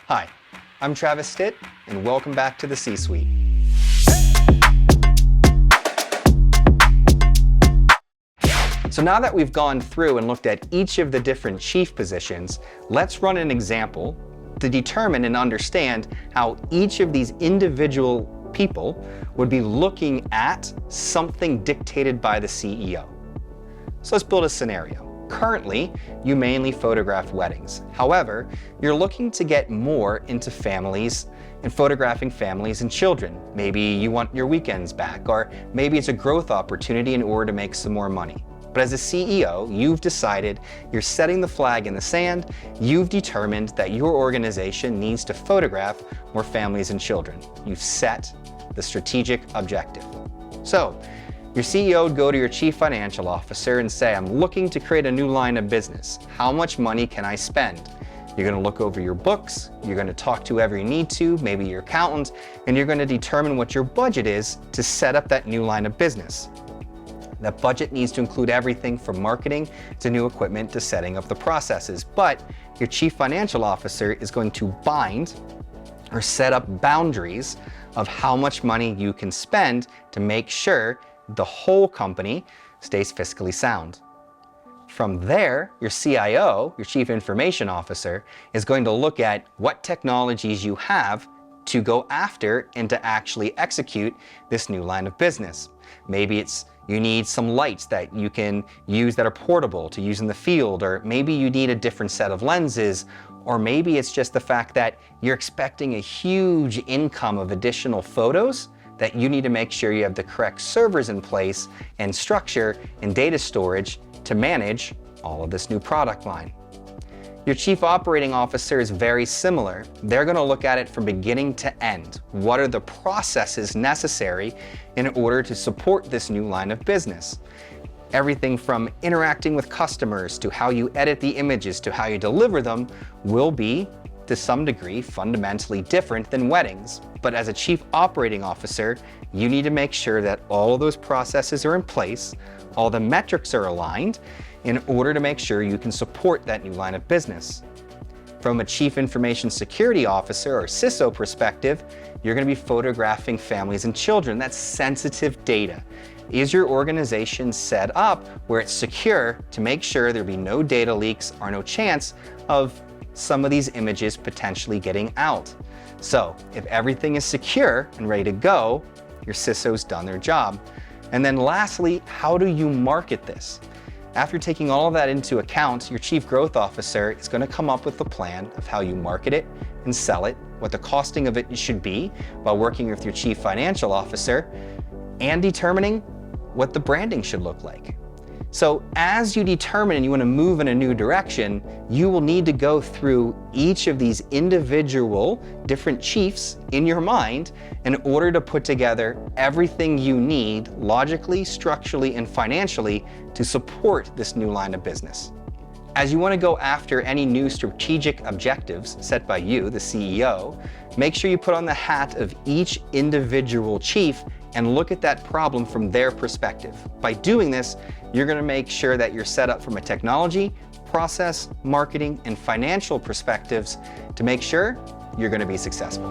Hi, I'm Travis Stitt, and welcome back to the C-Suite. So now that we've gone through and looked at each of the different chief positions, let's run an example to determine and understand how each of these individual people would be looking at something dictated by the CEO. So let's build a scenario. Currently, you mainly photograph weddings. However, you're looking to get more into families and photographing families and children. Maybe you want your weekends back, or maybe it's a growth opportunity in order to make some more money. But as a CEO, you've decided you're setting the flag in the sand. You've determined that your organization needs to photograph more families and children. You've set the strategic objective. So, your CEO would go to your chief financial officer and say, I'm looking to create a new line of business. How much money can I spend? You're going to look over your books, you're going to talk to whoever you need to, maybe your accountant, and you're going to determine what your budget is to set up that new line of business. That budget needs to include everything from marketing to new equipment to setting up the processes. But your chief financial officer is going to bind or set up boundaries of how much money you can spend to make sure the whole company stays fiscally sound. From there, your CIO, your Chief Information Officer, is going to look at what technologies you have to go after and to actually execute this new line of business. Maybe it's you need some lights that you can use that are portable to use in the field, or maybe you need a different set of lenses, or maybe it's just the fact that you're expecting a huge income of additional photos that you need to make sure you have the correct servers in place and structure and data storage to manage all of this new product line. Your chief operating officer is very similar. They're going to look at it from beginning to end. What are the processes necessary in order to support this new line of business? Everything from interacting with customers to how you edit the images to how you deliver them will be, to some degree, fundamentally different than weddings. But as a chief operating officer, you need to make sure that all of those processes are in place, all the metrics are aligned, in order to make sure you can support that new line of business. From a chief information security officer or CISO perspective, you're going to be photographing families and children. That's sensitive data. Is your organization set up where it's secure to make sure there be no data leaks or no chance of some of these images potentially getting out? So if everything is secure and ready to go, your CISO's done their job. And then lastly, how do you market this? After taking all of that into account, your chief growth officer is going to come up with a plan of how you market it and sell it, what the costing of it should be while working with your chief financial officer, and determining what the branding should look like. So as you determine and you want to move in a new direction, you will need to go through each of these individual different chiefs in your mind in order to put together everything you need logically, structurally, and financially to support this new line of business. As you want to go after any new strategic objectives set by you, the CEO, make sure you put on the hat of each individual chief and look at that problem from their perspective. By doing this, you're going to make sure that you're set up from a technology, process, marketing, and financial perspectives to make sure you're going to be successful.